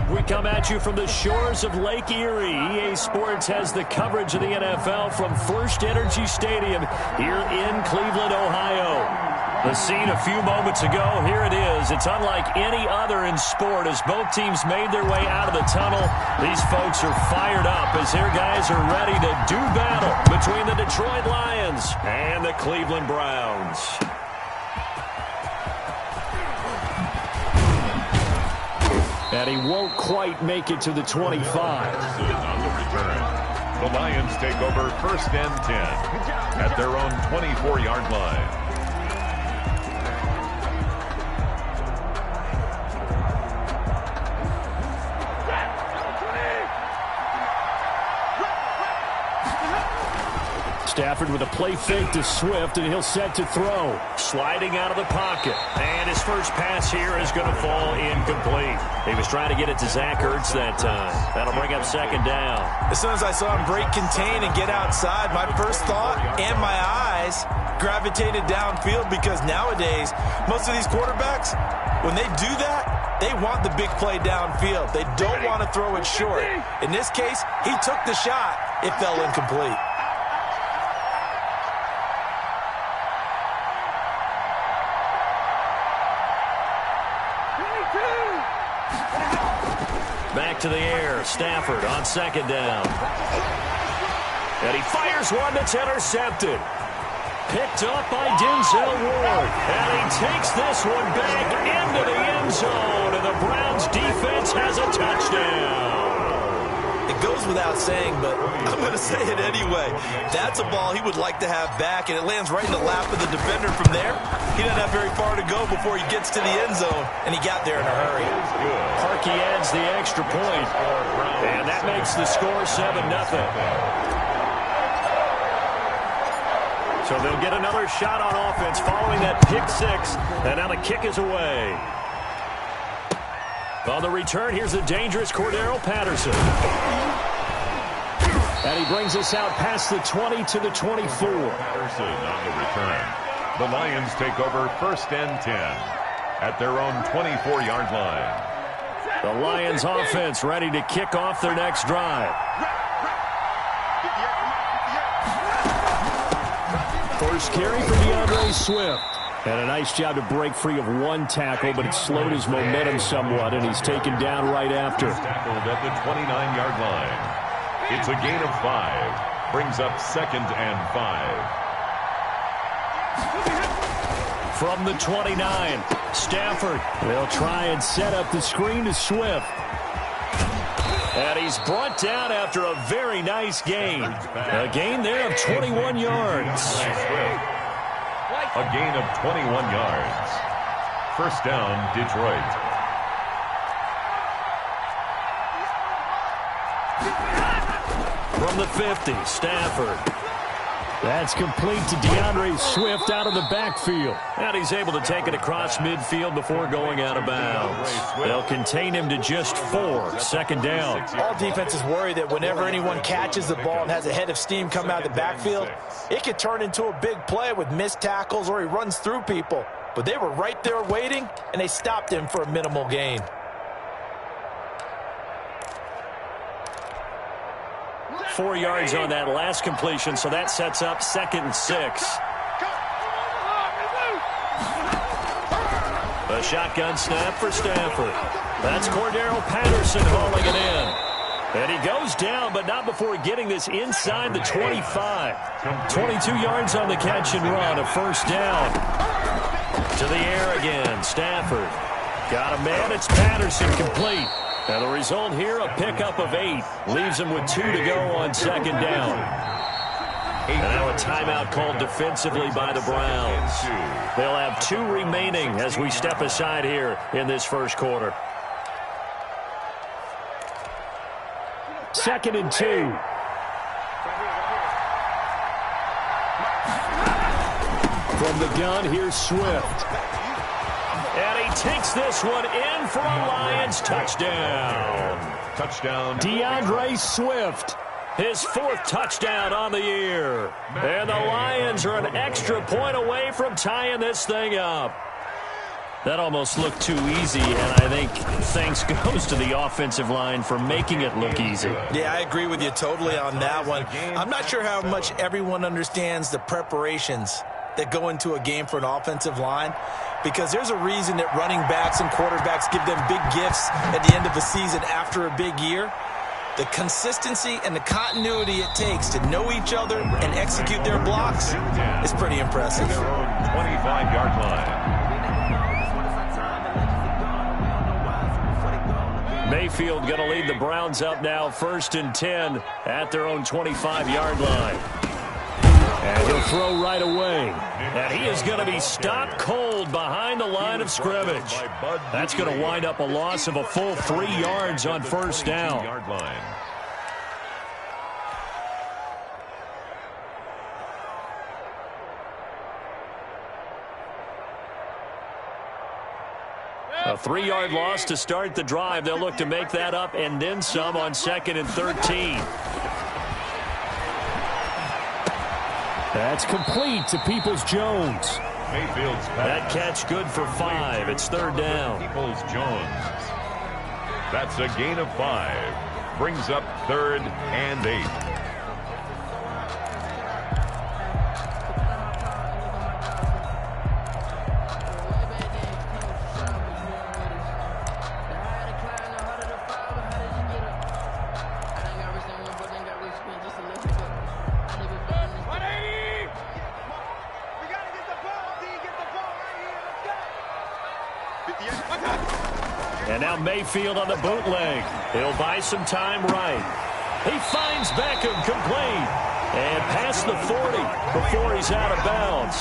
We come at you from the shores of Lake Erie. EA Sports has the coverage of the NFL from First Energy Stadium here in Cleveland, Ohio. The scene a few moments ago, here it is. It's unlike any other in sport as both teams made their way out of the tunnel. These folks are fired up as their guys are ready to do battle between the Detroit Lions and the Cleveland Browns. And he won't quite make it to the 25. On the return, the Lions take over 1st and 10 at their own 24-yard line. Stafford with a play fake to Swift, and he'll set to throw. Sliding out of the pocket. And his first pass here is going to fall incomplete. He was trying to get it to Zach Ertz that time. That'll bring up 2nd down. As soon as I saw him break contain and get outside, my first thought and my eyes gravitated downfield because nowadays, most of these quarterbacks, when they do that, they want the big play downfield. They don't want to throw it short. In this case, he took the shot. It fell incomplete. Back to the air. Stafford on 2nd down. And he fires one that's intercepted. Picked up by Denzel Ward. And he takes this one back into the end zone. And the Browns defense has a touchdown. It goes without saying, but I'm going to say it anyway. That's a ball he would like to have back, and it lands right in the lap of the defender from there. He doesn't have very far to go before he gets to the end zone, and he got there in a hurry. Harkey adds the extra point, and that makes the score 7-0. So they'll get another shot on offense following that pick 6, and now the kick is away. On the return, here's the dangerous Cordero Patterson. And he brings us out past the 20 to the 24. Patterson on the return. The Lions take over 1st and 10 at their own 24-yard line. The Lions offense ready to kick off their next drive. First carry for DeAndre Swift. And a nice job to break free of one tackle, but it slowed his momentum somewhat, and he's taken down right after. Tackled at the 29-yard line. It's a gain of 5. Brings up 2nd and 5. From the 29, Stafford. They'll try and set up the screen to Swift. And he's brought down after a very nice gain. A gain there of 21 yards. A gain of 21 yards. 1st down, Detroit. From the 50, Stafford. That's complete to DeAndre Swift out of the backfield. And he's able to take it across midfield before going out of bounds. They'll contain him to just 4, 2nd down. All defenses worry that whenever anyone catches the ball and has a head of steam come out of the backfield, it could turn into a big play with missed tackles or he runs through people. But they were right there waiting, and they stopped him for a minimal gain. Four yards on that last completion, so that sets up 2nd and 6. A shotgun snap for Stafford. That's Cordero Patterson hauling it in. And he goes down, but not before getting this inside the 25. 22 yards on the catch and run, a 1st down. To the air again, Stafford. Got a man, it's Patterson, complete. And the result here, a pickup of 8. Leaves him with 2 to go on 2nd down. And now a timeout called defensively by the Browns. They'll have 2 remaining as we step aside here in this first quarter. 2nd and 2. From the gun, here's Swift. And he takes this one in for a Lions touchdown. Touchdown. DeAndre Swift, his 4th touchdown on the year. And the Lions are an extra point away from tying this thing up. That almost looked too easy, and I think thanks goes to the offensive line for making it look easy. Yeah, I agree with you totally on that one. I'm not sure how much everyone understands the preparations that go into a game for an offensive line, because there's a reason that running backs and quarterbacks give them big gifts at the end of a season after a big year. The consistency and the continuity it takes to know each other and execute their blocks is pretty impressive. Their own 25-yard line. Mayfield going to lead the Browns up now, 1st and 10 at their own 25-yard line. And he'll throw right away. And he is going to be stopped cold behind the line of scrimmage. That's going to wind up a loss of a full 3 yards on 1st down. A 3-yard loss to start the drive. They'll look to make that up and then some on 2nd and 13. That's complete to Peoples-Jones. Mayfield's that catch good for 5. It's 3rd down. Peoples-Jones. That's a gain of 5. Brings up 3rd and 8. And now Mayfield on the bootleg. He'll buy some time right. He finds Beckham complete. And past the 40 before he's out of bounds.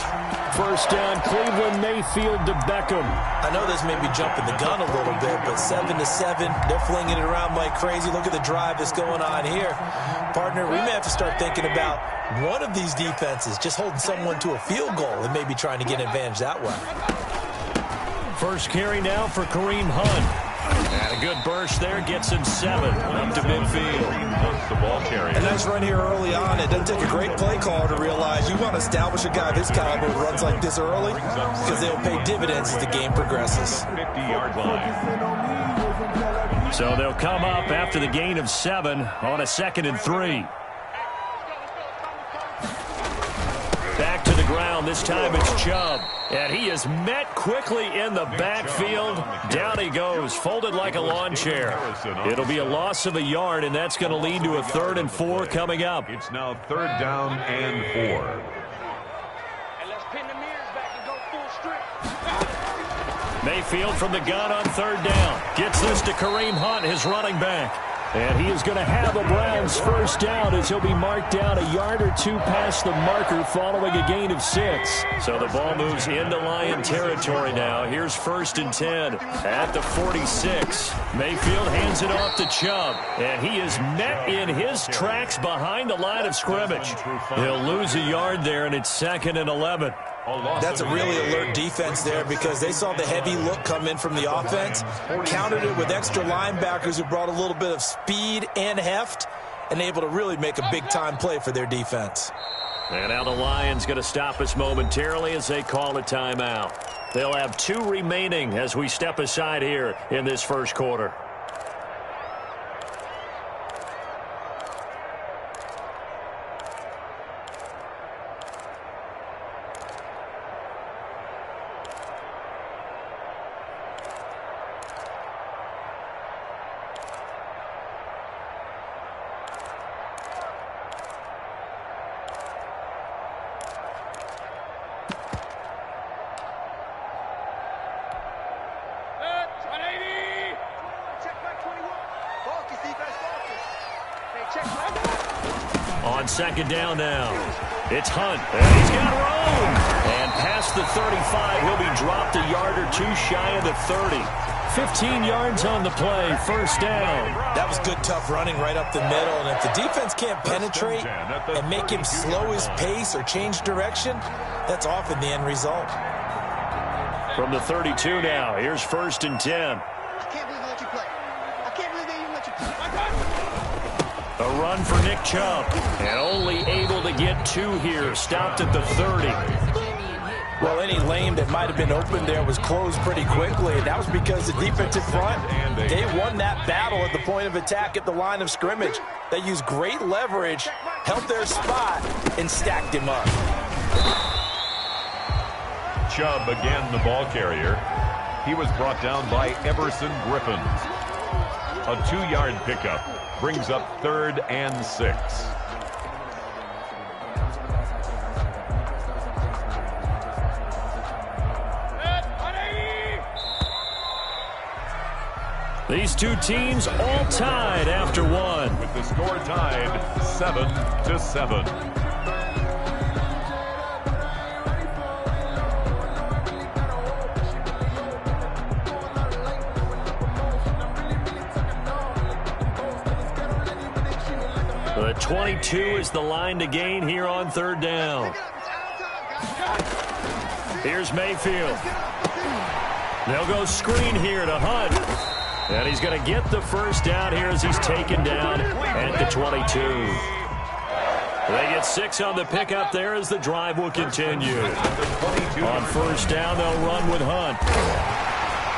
1st down, Cleveland, Mayfield to Beckham. I know this may be jumping the gun a little bit, but 7-7, they're flinging it around like crazy. Look at the drive that's going on here. Partner, we may have to start thinking about one of these defenses just holding someone to a field goal and maybe trying to get an advantage that way. First carry now for Kareem Hunt. And a good burst there gets him 7 up to midfield. The ball carrier. A nice run here early on. It doesn't take a great play caller to realize you want to establish a guy of his caliber who runs like this early because they'll pay dividends as the game progresses. 50-yard line. So they'll come up after the gain of 7 on a 2nd and 3. Back to the ground. This time it's Chubb. And he is met quickly in the backfield. Down he goes, folded like a lawn chair. It'll be a loss of a yard, and that's going to lead to a 3rd and 4 coming up. It's now 3rd down and 4. And let's pin the mirrors back and go full strength. Mayfield from the gun on 3rd down. Gets this to Kareem Hunt, his running back. And he is going to have the Browns 1st down as he'll be marked down a yard or 2 past the marker following a gain of 6. So the ball moves into Lion territory now. Here's 1st and 10 at the 46. Mayfield hands it off to Chubb. And he is met in his tracks behind the line of scrimmage. He'll lose a yard there, and it's 2nd and 11. That's a really alert defense there because they saw the heavy look come in from the offense, countered it with extra linebackers who brought a little bit of speed and heft, and able to really make a big-time play for their defense. And now the Lions going to stop us momentarily as they call a timeout. They'll have 2 remaining as we step aside here in this 1st quarter. On 2nd down now, it's Hunt, and he's got room. And past the 35, he'll be dropped a yard or 2 shy of the 30. 15 yards on the play, 1st down. That was good, tough running right up the middle, and if the defense can't penetrate and make him slow his pace or change direction, that's often the end result. From the 32 now, here's 1st and 10. A run for Nick Chubb, and only able to get 2 here, stopped at the 30. Well, any lane that might have been open there was closed pretty quickly, and that was because the defensive front, they won that battle at the point of attack at the line of scrimmage. They used great leverage, held their spot, and stacked him up. Chubb again the ball carrier. He was brought down by Everson Griffin. A 2-yard pickup brings up 3rd and 6. These two teams all tied after one. With the score tied 7-7. The 22 is the line to gain here on 3rd down. Here's Mayfield. They'll go screen here to Hunt. And he's going to get the first down here as he's taken down at the 22. They get 6 on the pickup there as the drive will continue. On 1st down, they'll run with Hunt.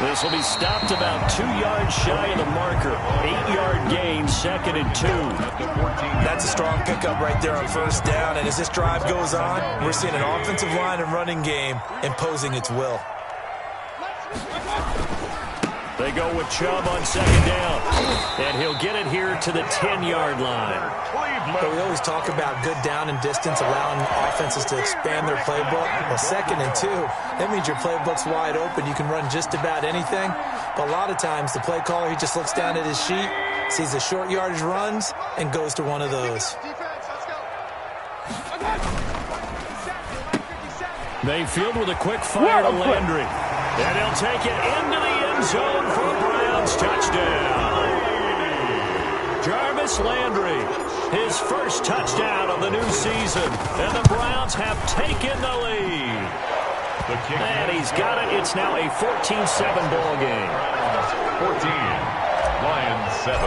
This will be stopped about 2 yards shy of the marker. 8-yard gain, 2nd and 2. That's a strong pickup right there on 1st down. And as this drive goes on, we're seeing an offensive line and running game imposing its will. They go with Chubb on 2nd down. And he'll get it here to the 10-yard line. But we always talk about good down and distance, allowing offenses to expand their playbook. Well, 2nd and 2, that means your playbook's wide open. You can run just about anything. But a lot of times, the play caller, he just looks down at his sheet, sees the short yardage runs, and goes to one of those. Mayfield with a quick fire to Landry. And he'll take it into the end zone for a Browns touchdown. Jarvis Landry, his first touchdown of the new season. And the Browns have taken the lead. And he's got it. It's now a 14-7 ball game. 14, Lions 7.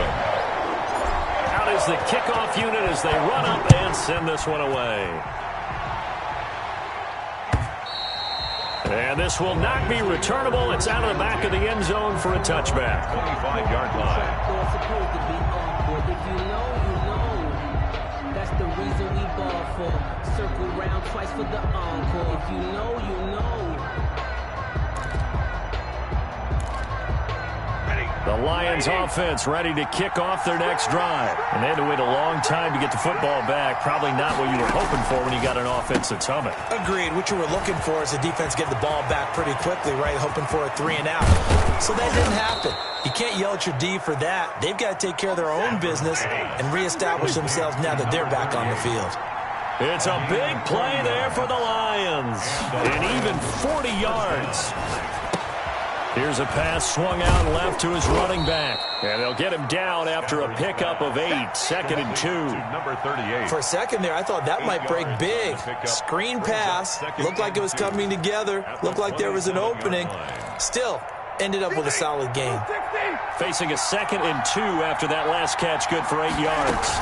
Out is the kickoff unit as they run up and send this one away. And this will not be returnable. It's out of the back of the end zone for a touchback. 25-yard line. If you know, you know. That's the reason we ball for. Circle round twice for the encore. If you know, you know. The Lions offense ready to kick off their next drive. And they had to wait a long time to get the football back. Probably not what you were hoping for when you got an offense that's humming. Agreed. What you were looking for is the defense get the ball back pretty quickly, right? Hoping for a 3-and-out. So that didn't happen. You can't yell at your D for that. They've got to take care of their own business and reestablish themselves now that they're back on the field. It's a big play there for the Lions. And even 40 yards. Here's a pass swung out left to his running back. And they'll get him down after a pickup of 8, 2nd and 2. Number 38. For a second there, I thought that might break big. Screen pass. Looked like it was coming together. Looked like there was an opening. Still, ended up with a solid gain. Facing a 2nd and 2 after that last catch, good for 8 yards.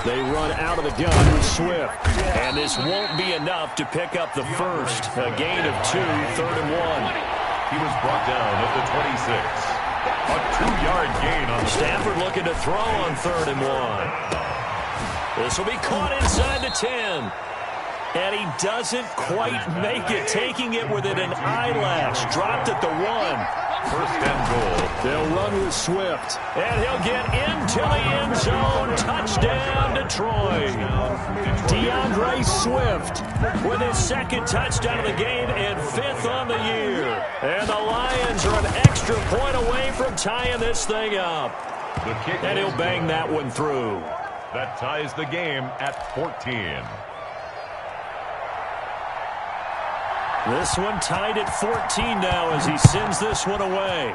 They run out of the gun with Swift. And this won't be enough to pick up the first. A gain of 2, 3rd and 1. He was brought down at the 26. A 2-yard gain on Stafford looking to throw on 3rd and 1. This will be caught inside the 10. And he doesn't quite make it, taking it within an eyelash. Dropped at the 1. 1st and goal. They'll run with Swift. And he'll get into the end zone. Touchdown, Detroit. DeAndre Swift with his 2nd touchdown of the game and 5th on the year. And the Lions are an extra point away from tying this thing up. And he'll bang that one through. That ties the game at 14. This one tied at 14 now as he sends this one away.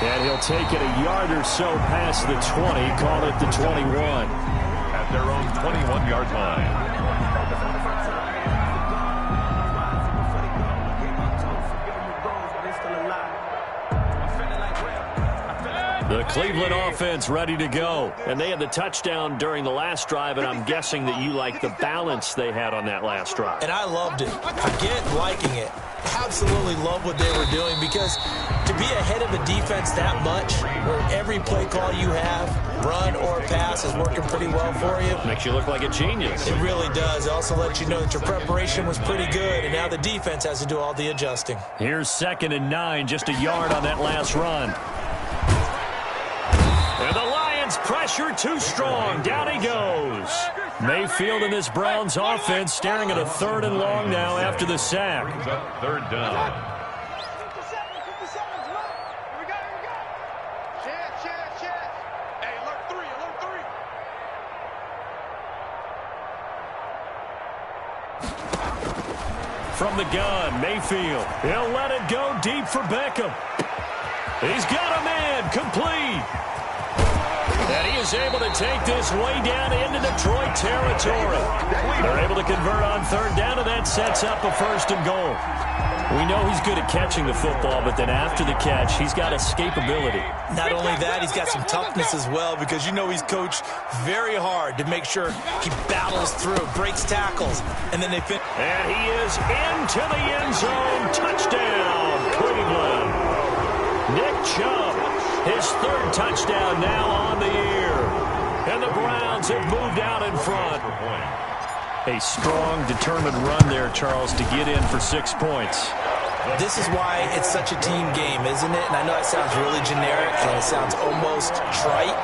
And he'll take it a yard or so past the 20, call it the 21. At their own 21-yard line. The Cleveland offense ready to go. And they had the touchdown during the last drive, and I'm guessing that you like the balance they had on that last drive. And I loved it. Forget liking it. Absolutely love what they were doing, because to be ahead of a defense that much, where every play call you have, run or pass, is working pretty well for you. Makes you look like a genius. It really does. It also lets you know that your preparation was pretty good, and now the defense has to do all the adjusting. Here's 2nd and 9, just a yard on that last run. And the Lions pressure too strong. Down he goes. Mayfield and this Browns offense staring at a 3rd and long now after the sack. 3rd down. From the gun, Mayfield. He'll let it go deep for Beckham. He's got a man, complete. And he is able to take this way down into Detroit territory. They're able to convert on 3rd down, and that sets up a 1st and goal. We know he's good at catching the football, but then after the catch, he's got escapability. Not only that, he's got some toughness as well, because you know he's coached very hard to make sure he battles through, breaks tackles, and then they finish. And he is into the end zone. Touchdown, Cleveland. Nick Chubb, his 3rd touchdown now on the year. And the Browns have moved out in front. A strong, determined run there, Charles, to get in for 6 points. This is why it's such a team game, isn't it? And I know it sounds really generic and it sounds almost trite,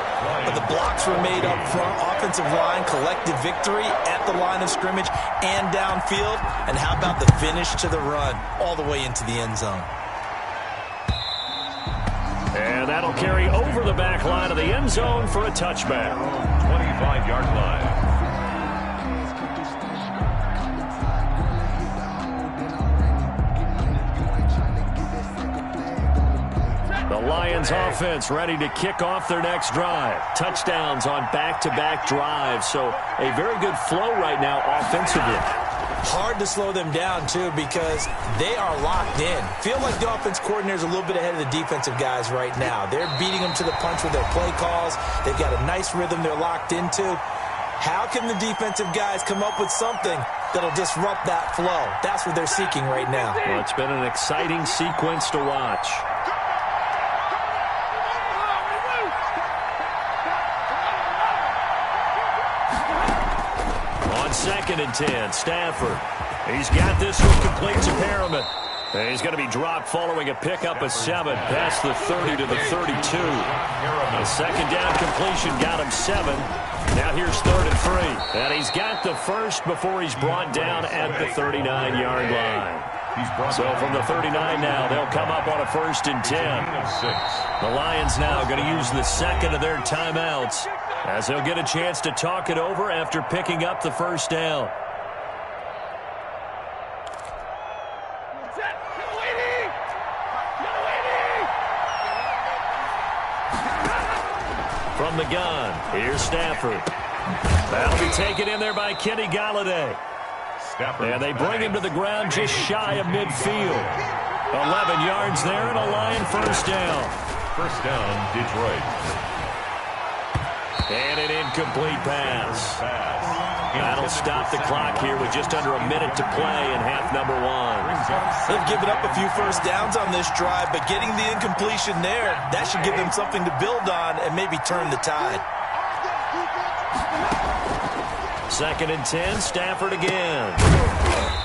but the blocks were made up front. Offensive line, collective victory at the line of scrimmage and downfield. And how about the finish to the run all the way into the end zone? And that'll carry over the back line of the end zone for a touchback. 25-yard line. The Lions offense ready to kick off their next drive. Touchdowns on back-to-back drives, so a very good flow right now offensively. Hard to slow them down, too, because they are locked in. Feel like the offense coordinator's a little bit ahead of the defensive guys right now. They're beating them to the punch with their play calls. They've got a nice rhythm they're locked into. How can the defensive guys come up with something that'll disrupt that flow? That's what they're seeking right now. Well, it's been an exciting sequence to watch. On 2nd and 10, Stafford. He's got this one complete to Perriman. And he's going to be dropped following a pickup of 7 past the 30 to the 32. A 2nd down completion got him 7. Now here's 3rd and 3. And he's got the first before he's brought down at the 39-yard line. So from the 39 now, they'll come up on a 1st and 10. The Lions now going to use the 2nd of their timeouts, as they'll get a chance to talk it over after picking up the 1st down. From the gun, here's Stafford. That'll be taken in there by Kenny Galladay. And they bring him to the ground just shy of midfield. 11 yards there and a Lion 1st down. 1st down, Detroit. And an incomplete pass. That'll stop the clock here with just under a minute to play in half number 1. They've given up a few 1st downs on this drive, but getting the incompletion there, that should give them something to build on and maybe turn the tide. 2nd and 10, Stafford again.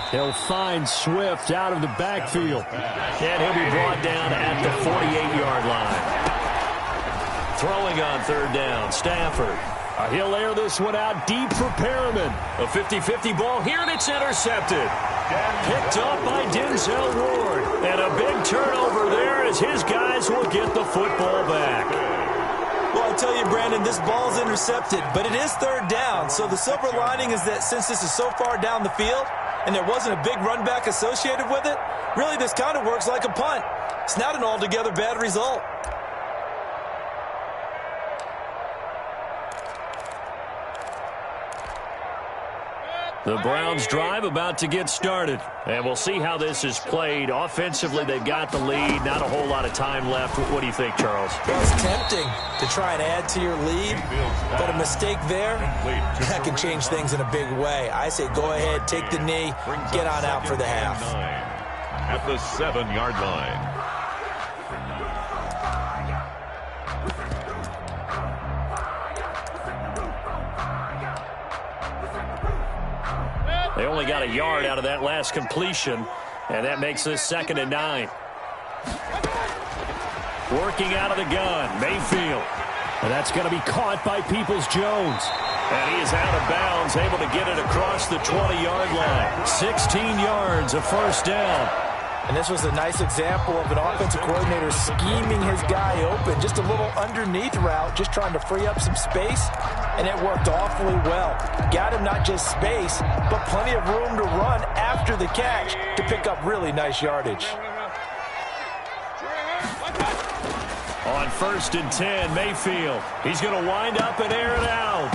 He'll find Swift out of the backfield. And he'll be brought down at the 48-yard line. Throwing on 3rd down, Stafford. He'll air this one out deep for Perriman. A 50-50 ball here, and it's intercepted. Picked up by Denzel Ward. And a big turnover there as his guys will get the football back. Well, I tell you, Brandon, this ball's intercepted, but it is 3rd down. So the silver lining is that since this is so far down the field and there wasn't a big run back associated with it, really this kind of works like a punt. It's not an altogether bad result. The Browns' drive about to get started. And we'll see how this is played. Offensively, they've got the lead. Not a whole lot of time left. What do you think, Charles? Well, it's tempting to try and add to your lead, but a mistake there, that can change things in a big way. I say go ahead, take the knee, get on out for the half. At the 7-yard line. They only got a yard out of that last completion, and that makes this 2nd and 9. Working out of the gun, Mayfield. And that's going to be caught by Peoples-Jones. And he is out of bounds, able to get it across the 20-yard line. 16 yards, a first down. And this was a nice example of an offensive coordinator scheming his guy open. Just a little underneath route, just trying to free up some space, and it worked awfully well. Got him not just space, but plenty of room to run after the catch to pick up really nice yardage. On 1st and 10, Mayfield. He's going to wind up and air it out.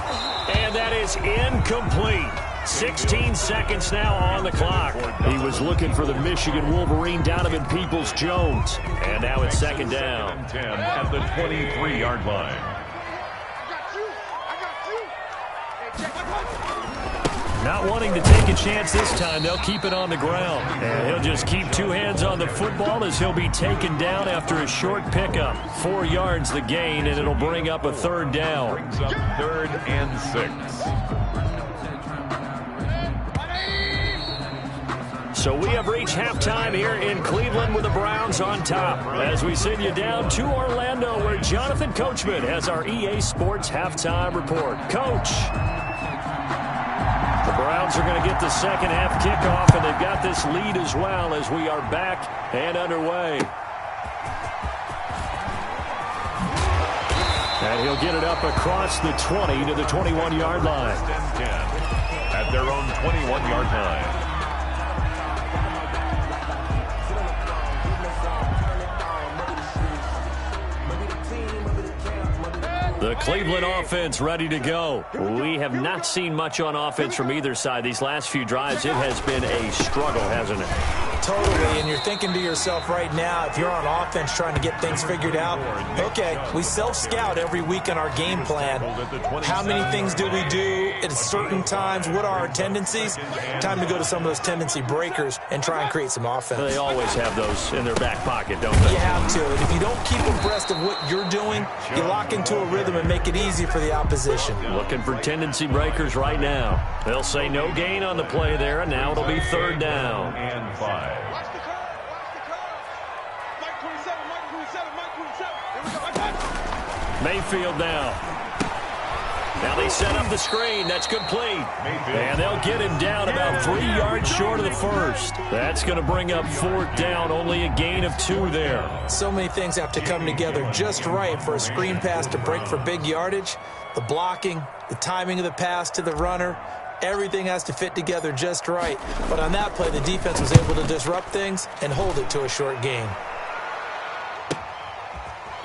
And that is incomplete. 16 seconds now on the clock. He was looking for the Michigan Wolverine, Donovan Peoples-Jones. And now it's 2nd down. 10 at the 23-yard line. Not wanting to take a chance this time, they'll keep it on the ground. And he'll just keep 2 hands on the football as he'll be taken down after a short pickup. 4 yards the gain, and it'll bring up a 3rd down. Brings up 3rd and 6. So we have reached halftime here in Cleveland with the Browns on top. As we send you down to Orlando, where Jonathan Coachman has our EA Sports halftime report. Coach. The Browns are going to get the second half kickoff, and they've got this lead as well as we are back and underway. And he'll get it up across the 20 to the 21-yard line. 10 at their own 21-yard line. The Cleveland offense ready to go. We have not seen much on offense from either side. These last few drives, it has been a struggle, hasn't it? Totally, and you're thinking to yourself right now, if you're on offense trying to get things figured out, okay, we self-scout every week on our game plan. How many things do we do at certain times? What are our tendencies? Time to go to some of those tendency breakers and try and create some offense. They always have those in their back pocket, don't they? You have to, and if you don't keep abreast of what you're doing, you lock into a rhythm and make it easy for the opposition. Looking for tendency breakers right now. They'll say no gain on the play there, and now it'll be 3rd down. And 5. Watch the curve. Watch the curve. Mike 27, Mike 27, Mike 27. Here we go. Mayfield now. Now they set up the screen. That's complete. And they'll get him down about 3 yards short of the first. That's going to bring up 4th down. Only a gain of 2 there. So many things have to come together just right for a screen pass to break for big yardage. The blocking, the timing of the pass to the runner, everything has to fit together just right. But on that play, the defense was able to disrupt things and hold it to a short gain.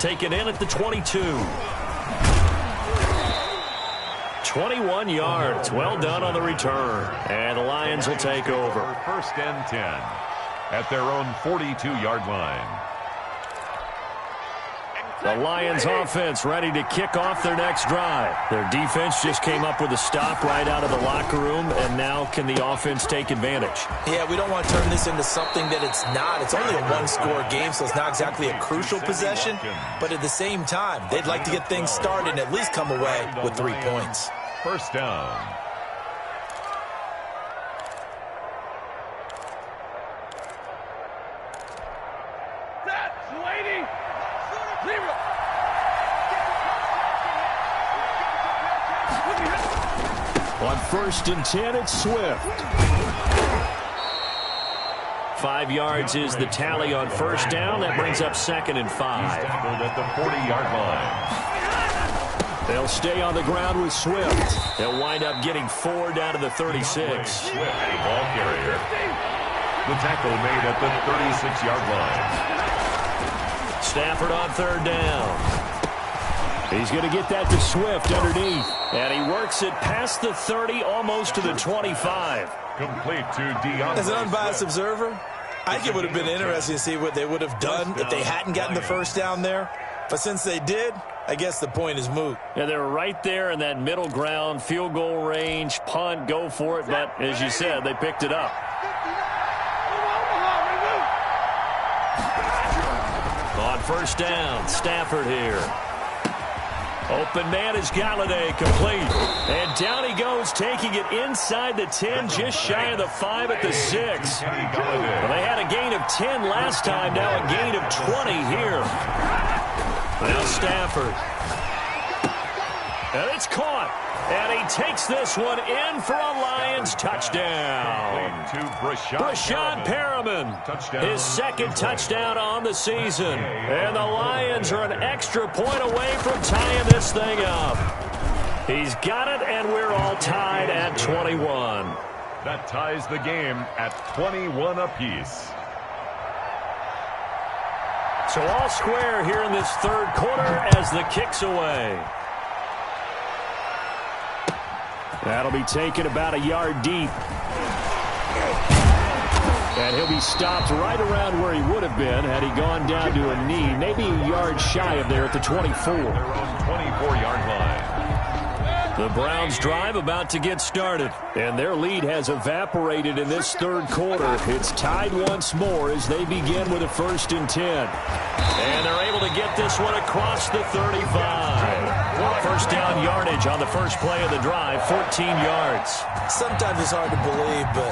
Taken in at the 22. 21 yards. Well done on the return. And the Lions will take over. 1st and 10 at their own 42-yard line. The Lions offense ready to kick off their next drive. Their defense just came up with a stop right out of the locker room, and now can the offense take advantage? Yeah, we don't want to turn this into something that it's not. It's only a 1-score game, so it's not exactly a crucial possession. But at the same time, they'd like to get things started and at least come away with 3 points. 1st down. On 1st and 10, it's Swift. 5 yards is the tally on 1st down. That brings up 2nd and 5. Tackled at the 40-yard line. They'll stay on the ground with Swift. They'll wind up getting 4 down to the 36. Swift, a ball carrier. The tackle made at the 36-yard line. Stafford on 3rd down. He's going to get that to Swift underneath. And he works it past the 30, almost to the 25. Complete to DeAndre. As an unbiased observer, I think it would have been interesting to see what they would have done if they hadn't gotten the first down there. But since they did, I guess the point is moot. Yeah, they're right there in that middle ground, field goal range, punt, go for it. But as you said, they picked it up. On first down, Stafford here. Open man is Galladay, complete. And down he goes, taking it inside the 10, just shy of the 5 at the 6. Well, they had a gain of 10 last time, now a gain of 20 here. Now Stafford. And it's caught. And he takes this one in for a Lions touchdown. Brashad Perriman, his second touchdown on the season. And the Lions are an extra point away from tying this thing up. He's got it, and we're all tied at 21. That ties the game at 21 apiece. So all square here in this third quarter as the kick's away. That'll be taken about a yard deep. And he'll be stopped right around where he would have been had he gone down to a knee, maybe a yard shy of there at the 24. Their own 24-yard line. The Browns' drive about to get started, and their lead has evaporated in this third quarter. It's tied once more as they begin with a 1st and 10. And they're able to get this one across the 35. First down yardage on the first play of the drive, 14 yards. Sometimes it's hard to believe, but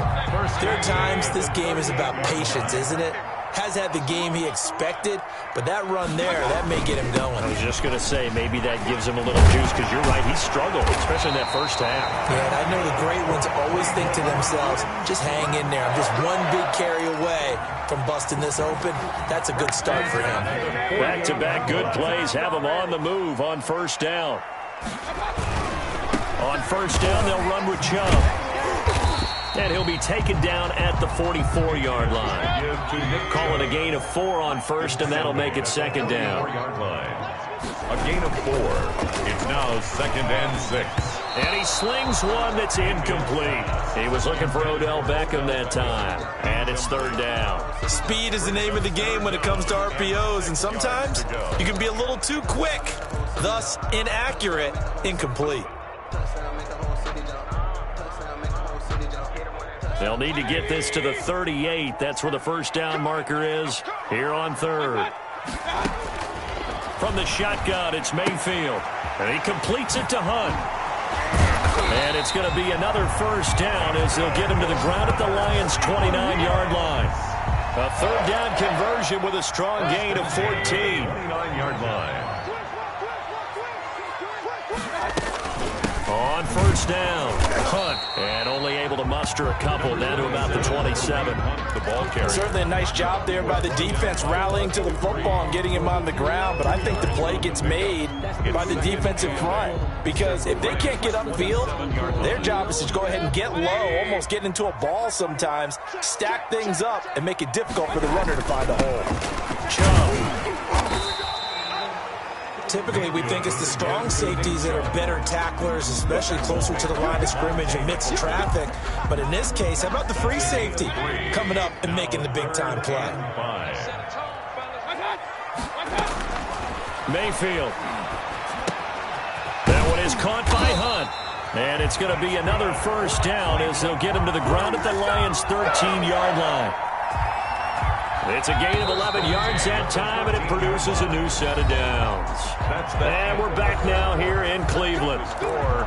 there are times this game is about patience, isn't it? Has had the game he expected, but that run there, that may get him going. I was just going to say, maybe that gives him a little juice, because you're right, he struggled, especially in that first half. Yeah, and I know the great ones always think to themselves, just hang in there. I'm just one big carry away from busting this open. That's a good start for him. Back-to-back good plays have him on the move on first down. On first down, they'll run with Chubb. And he'll be taken down at the 44-yard line. Call it a gain of 4 on first, and that'll make it second down. A gain of 4. It's now 2nd and 6. And he slings one that's incomplete. He was looking for Odell Beckham that time. And it's 3rd down. Speed is the name of the game when it comes to RPOs, and sometimes you can be a little too quick, thus inaccurate, incomplete. They'll need to get this to the 38. That's where the first down marker is here on 3rd. From the shotgun, it's Mayfield. And he completes it to Hunt. And it's going to be another first down as they'll get him to the ground at the Lions' 29-yard line. A 3rd down conversion with a strong gain of 14. 29-yard line. On first down, Hunt, and only able to muster a couple down to about the 27. The ball carrier. Certainly a nice job there by the defense rallying to the football and getting him on the ground, but I think the play gets made by the defensive front because if they can't get upfield, their job is to go ahead and get low, almost get into a ball sometimes, stack things up, and make it difficult for the runner to find a hole. Chubb. Typically, we think it's the strong safeties that are better tacklers, especially closer to the line of scrimmage amidst traffic. But in this case, how about the free safety coming up and making the big-time play? Mayfield. That one is caught by Hunt. And it's going to be another first down as they'll get him to the ground at the Lions' 13-yard line. It's a gain of 11 yards that time, and it produces a new set of downs. And we're back now here in Cleveland.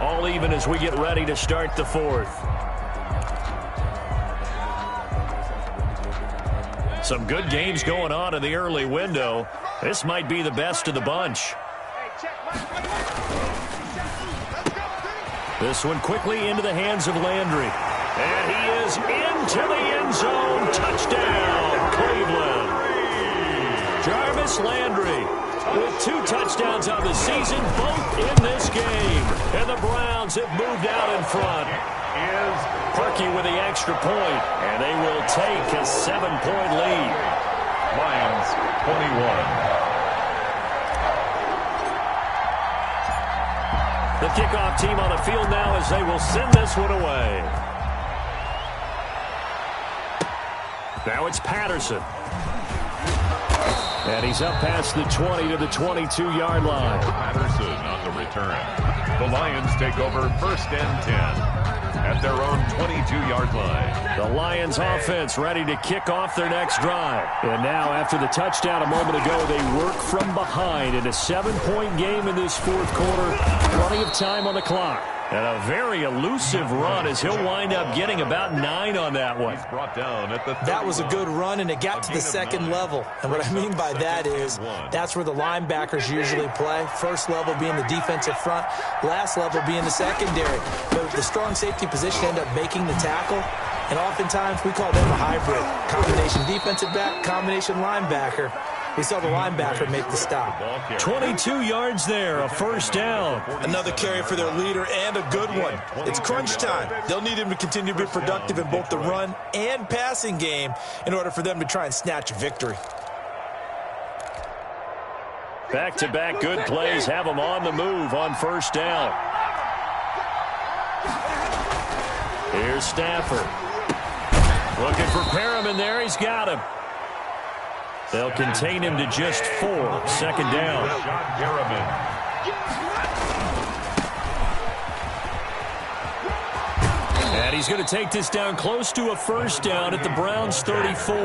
All even as we get ready to start the 4th. Some good games going on in the early window. This might be the best of the bunch. This one quickly into the hands of Landry. And he is into the end zone. Touchdown, Cleveland. Jarvis Landry with 2 touchdowns on the season, both in this game. And the Browns have moved out in front. Parkey with the extra point, and they will take a 7-point lead. Lions 21. The kickoff team on the field now as they will send this one away. Now it's Patterson. And he's up past the 20 to the 22-yard line. Patterson on the return. The Lions take over 1st and 10 at their own 22-yard line. The Lions offense ready to kick off their next drive. And now after the touchdown a moment ago, they work from behind in a 7-point game in this fourth quarter. Plenty of time on the clock. And a very elusive run as he'll wind up getting about 9 on that one. He's brought down at the That was a good run, and it got to the second level. And what I mean by that is that's where the linebackers usually play. First level being the defensive front, last level being the secondary. But the strong safety position end up making the tackle. And oftentimes we call them a hybrid. Combination defensive back, combination linebacker. We saw the linebacker make the stop. 22 yards there, a first down. Another carry for their leader and a good one. It's crunch time. They'll need him to continue to be productive in both the run and passing game in order for them to try and snatch a victory. Back-to-back good plays have them on the move on first down. Here's Stafford. Looking for Perriman there. He's got him. They'll contain him to just 4. Second down. And he's going to take this down close to a first down at the Browns' 34.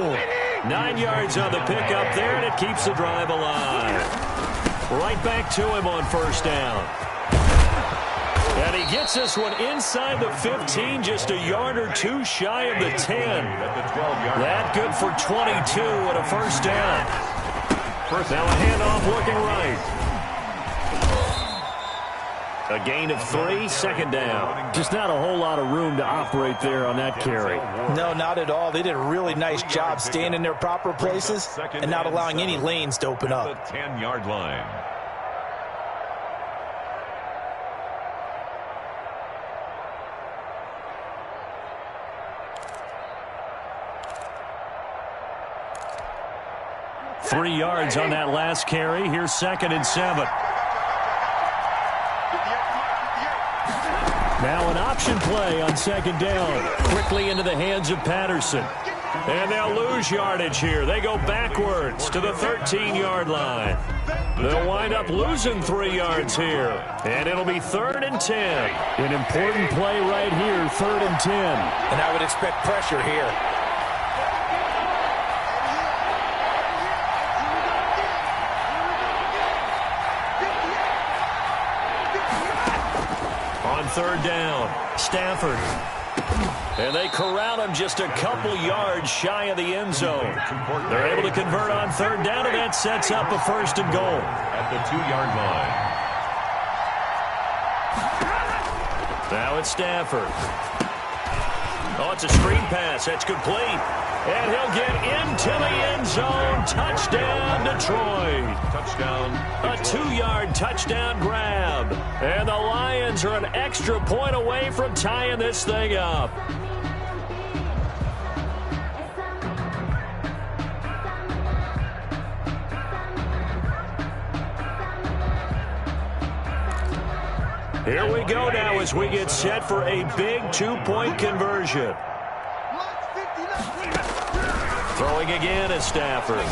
9 yards on the pickup there, and it keeps the drive alive. Right back to him on first down. And he gets this one inside the 15, just a yard or two shy of the 10. That good for 22 and a first down. Now a handoff looking right. A gain of 3, second down. Just not a whole lot of room to operate there on that carry. No, not at all. They did a really nice job staying in their proper places and not allowing any lanes to open up. The 10-yard line. Three yards on that last carry. Here's 2nd and 7. Now an option play on second down. Quickly into the hands of Patterson. And they'll lose yardage here. They go backwards to the 13-yard line. They'll wind up losing 3 yards here. And it'll be 3rd and 10. An important play right here, 3rd and 10. And I would expect pressure here. Third down, Stafford. And they corral him just a couple yards shy of the end zone. They're able to convert on third down, and that sets up a 1st and goal. At the 2-yard line. Now it's Stafford. Oh, it's a screen pass. That's complete. And he'll get into the end zone. Touchdown, Detroit. Touchdown. A 2-yard touchdown grab. And the Lions are an extra point away from tying this thing up. Here we go now as we get set for a big 2-point conversion. Throwing again is Stafford.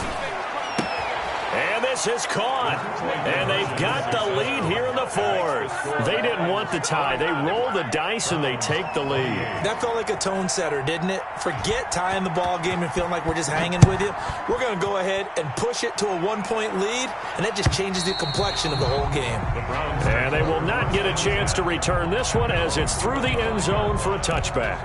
And this is caught. And they've got the lead here in the 4th. They didn't want the tie. They roll the dice and they take the lead. That felt like a tone setter, didn't it? Forget tying the ball game and feeling like we're just hanging with you. We're going to go ahead and push it to a 1-point lead, and that just changes the complexion of the whole game. And they will not get a chance to return this one as it's through the end zone for a touchback.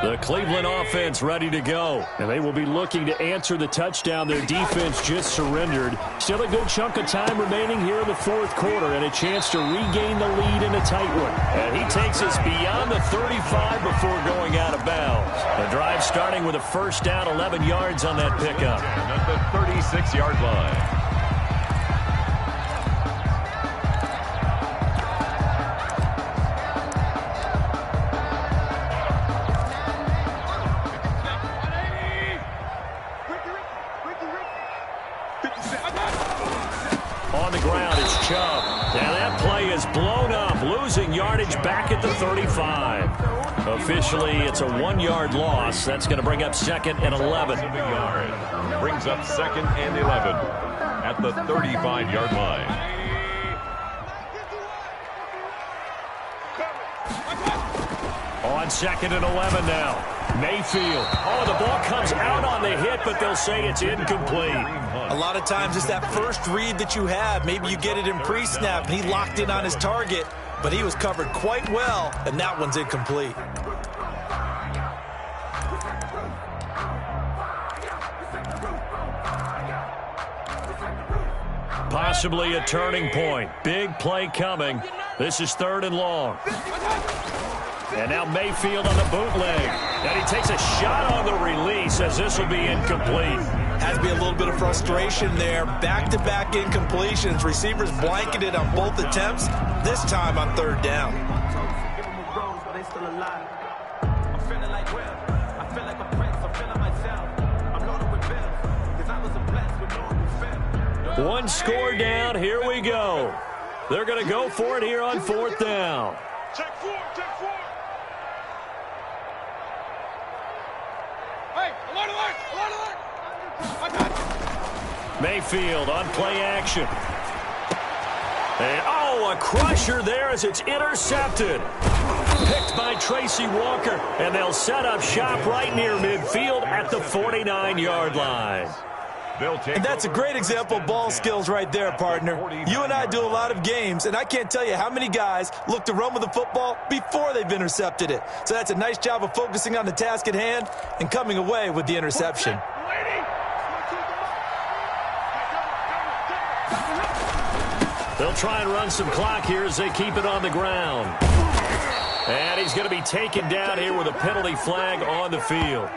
The Cleveland offense ready to go. And they will be looking to answer the touchdown their defense just surrendered. Still a good chunk of time remaining here in the 4th quarter and a chance to regain the lead in a tight one. And he takes us beyond the 35 before going out of bounds. The drive starting with a first down, 11 yards on that pickup. At the 36-yard line. is blown up, losing yardage back at the 35. Officially, it's a 1-yard loss. That's going to bring up 2nd and 11. Brings up 2nd and 11 at the 35-yard line. On 2nd and 11 now. Mayfield. Oh, the ball comes out on the hit, but they'll say it's incomplete. A lot of times it's that first read that you have. Maybe you get it in pre-snap, and he locked in on his target, but he was covered quite well, and that one's incomplete. Possibly a turning point. Big play coming. This is 3rd and long. And now Mayfield on the bootleg. And he takes a shot on the release as this will be incomplete. Has to be a little bit of frustration there. Back-to-back incompletions. Receivers blanketed on both attempts, this time on 3rd down. One score down. Here we go. They're going to go for it here on 4th down. Check 4, check 4. Hey, alert, alert, alert, alert. I got you. Mayfield on play action. And, oh, a crusher there as it's intercepted. Picked by Tracy Walker, and they'll set up shop right near midfield at the 49-yard line. And that's a great example of ball skills right there, partner. You and I do a lot of games, and I can't tell you how many guys look to run with the football before they've intercepted it. So that's a nice job of focusing on the task at hand and coming away with the interception. They'll try and run some clock here as they keep it on the ground. And he's going to be taken down here with a penalty flag on the field.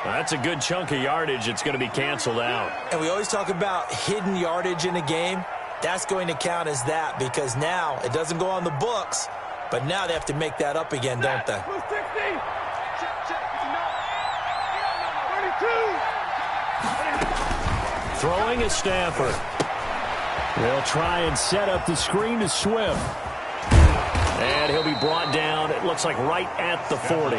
That's a good chunk of yardage. It's going to be canceled out. And we always talk about hidden yardage in a game. That's going to count as that because now it doesn't go on the books, but now they have to make that up again, don't they? Throwing is Stafford. They'll try and set up the screen to Swift. And he'll be brought down, it looks like right at the 40.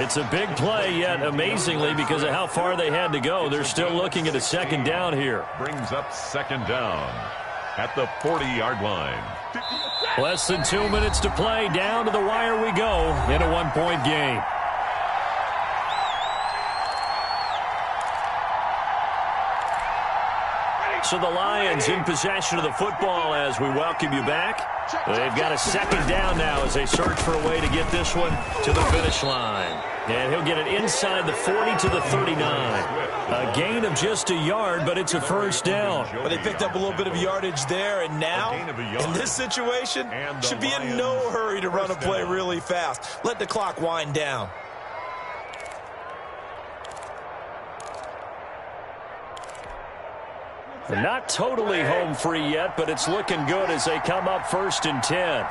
It's a big play, yet amazingly, because of how far they had to go, they're still looking at a 2nd down here. Brings up 2nd down at the 40-yard line. Less than 2 minutes to play. Down to the wire we go in a 1-point game. So the Lions in possession of the football as we welcome you back. They've got a 2nd down now as they search for a way to get this one to the finish line. And he'll get it inside the 40 to the 39. A gain of just a yard, but it's a 1st down. But they picked up a little bit of yardage there, and now, in this situation, should be in no hurry to run a play really fast. Let the clock wind down. They're not totally home free yet, but it's looking good as they come up 1st and 10.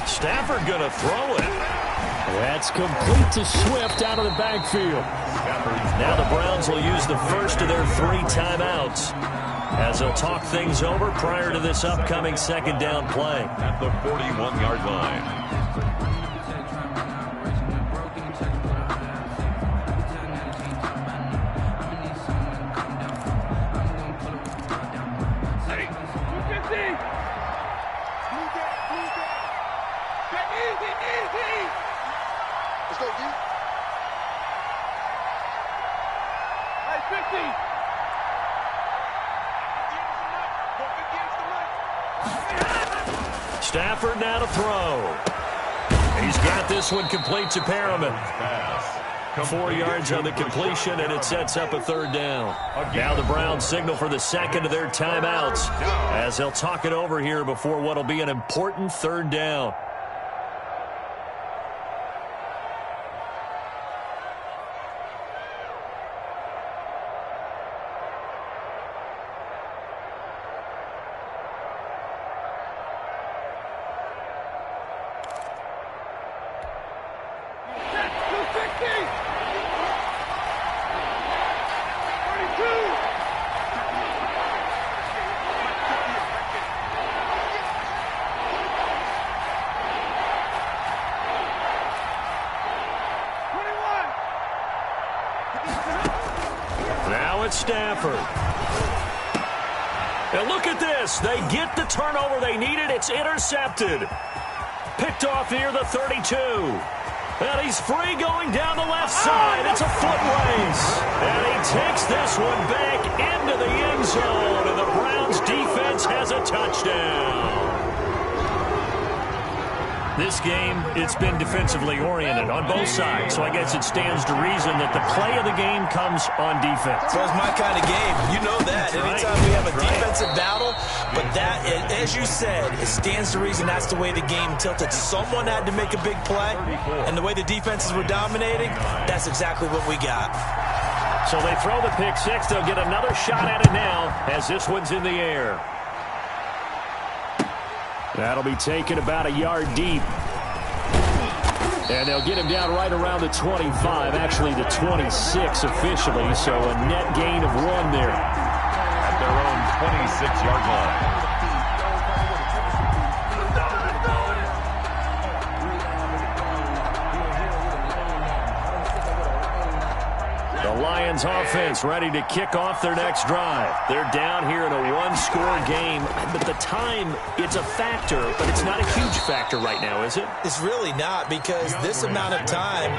Stafford going to throw it. That's complete to Swift out of the backfield. Now the Browns will use the first of their 3 timeouts as they'll talk things over prior to this upcoming 2nd down play. At the 41-yard line. Stafford now to throw. He's got this one complete to Perriman. 4 yards on the completion, and it sets up a 3rd down. Now the Browns signal for the 2nd of their timeouts as they'll talk it over here before what will be an important 3rd down. Stafford. And look at this. They get the turnover they needed. It's intercepted. Picked off near the 32. And he's free going down the left side. It's a foot race. And he takes this one back into the end zone. And the Browns defense has a touchdown. This game, it's been defensively oriented on both sides. So I guess it stands to reason that the play of the game comes on defense. So it's my kind of game. You know that. Anytime we have a defensive battle, but that, as you said, it stands to reason that's the way the game tilted. Someone had to make a big play, and the way the defenses were dominating, that's exactly what we got. So they throw the pick six. They'll get another shot at it now as this one's in the air. That'll be taken about a yard deep. And they'll get him down right around the 25, actually the 26 officially, so a net gain of 1 there. At their own 26-yard line. The Lions offense ready to kick off their next drive. They're down here in a one-score game, but the time, it's a factor, but it's not a huge factor right now, is it? It's really not, because this amount of time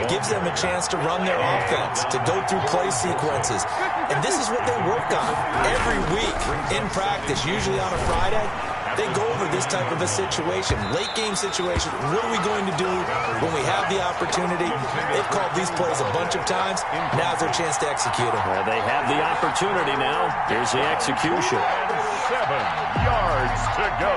gives them a chance to run their offense, to go through play sequences. And this is what they work on every week in practice, usually on a Friday. They go over this type of a situation, late-game situation. What are we going to do when we have the opportunity? They've called these plays a bunch of times. Now's their chance to execute them. Well, they have the opportunity now. Here's the execution. 7 yards to go.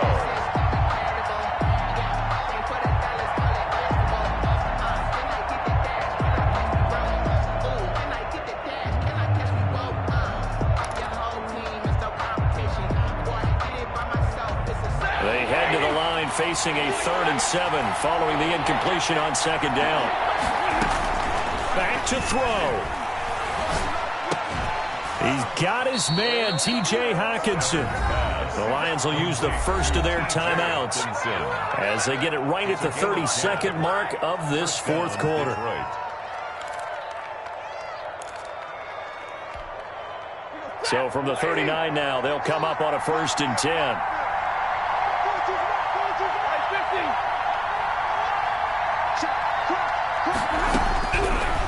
They head to the line facing a 3rd and 7 following the incompletion on 2nd down. Back to throw. He's got his man, T.J. Hawkinson. The Lions will use the first of their timeouts as they get it right at the 32nd mark of this 4th quarter. So from the 39 now, they'll come up on a 1st and 10.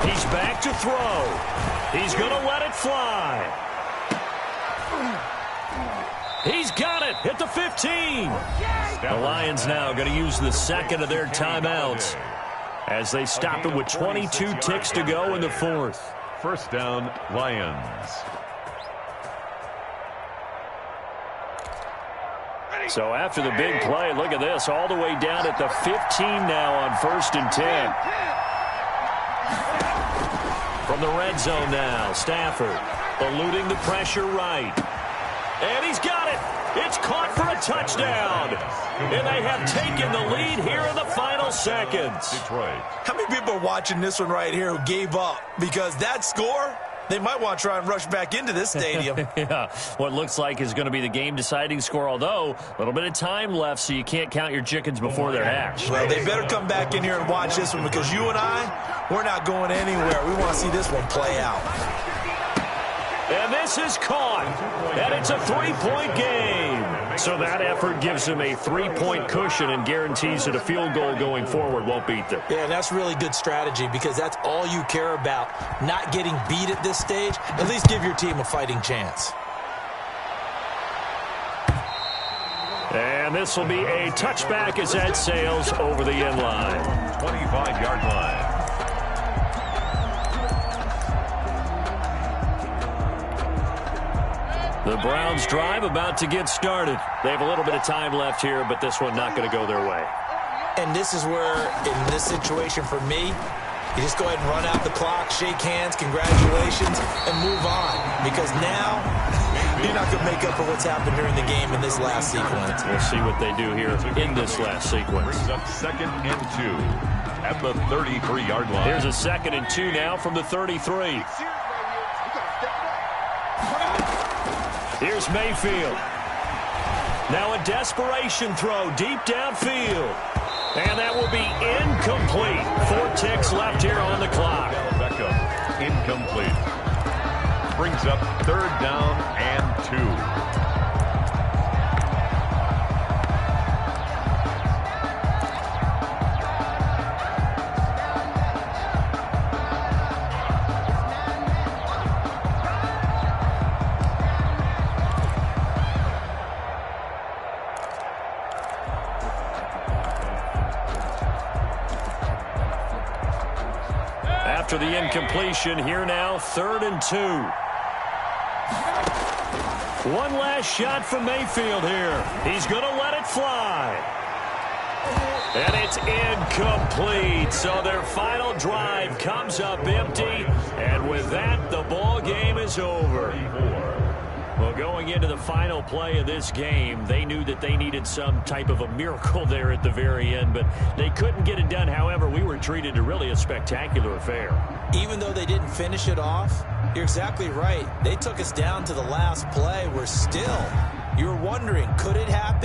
He's back to throw. He's going to let it fly. He's got it at the 15. The Lions now going to use the 2nd of their timeouts as they stop it with 22 ticks to go in the 4th. 1st down, Lions. So after the big play, look at this, all the way down at the 15 now on 1st and 10. From the red zone now, Stafford eluding the pressure right. And he's got it. It's caught for a touchdown. And they have taken the lead here in the final seconds. Detroit. How many people are watching this one right here who gave up? Because that score, they might want to try and rush back into this stadium. Yeah, what looks like is going to be the game-deciding score, although a little bit of time left, so you can't count your chickens before they're hatched. Well, they better come back in here and watch this one, because you and I, we're not going anywhere. We want to see this one play out. And this is caught, and it's a 3-point game. So that effort gives them a 3-point cushion and guarantees that a field goal going forward won't beat them. Yeah, that's really good strategy, because that's all you care about, not getting beat at this stage. At least give your team a fighting chance. And this will be a touchback as that sails over the end line. 25-yard line. The Browns drive about to get started. They have a little bit of time left here, but this one not going to go their way. And this is where, in this situation for me, you just go ahead and run out the clock, shake hands, congratulations, and move on. Because now, you're not going to make up for what's happened during the game in this last sequence. We'll see what they do here in this last sequence. Brings up 2nd and 2 at the 33-yard line. Here's a 2nd and 2 now from the 33. Here's Mayfield. Now a desperation throw deep downfield. And that will be incomplete. 4 ticks left here on the clock. Beckham, incomplete. brings up 3rd down and 2. After the incompletion, here now, 3rd and 2. One last shot from Mayfield here. He's going to let it fly. And it's incomplete. So their final drive comes up empty. And with that, the ball game is over. Well, going into the final play of this game, they knew that they needed some type of a miracle there at the very end, but they couldn't get it done. However, we were treated to really a spectacular affair. Even though they didn't finish it off, you're exactly right. They took us down to the last play. We're still, you're wondering, could it happen?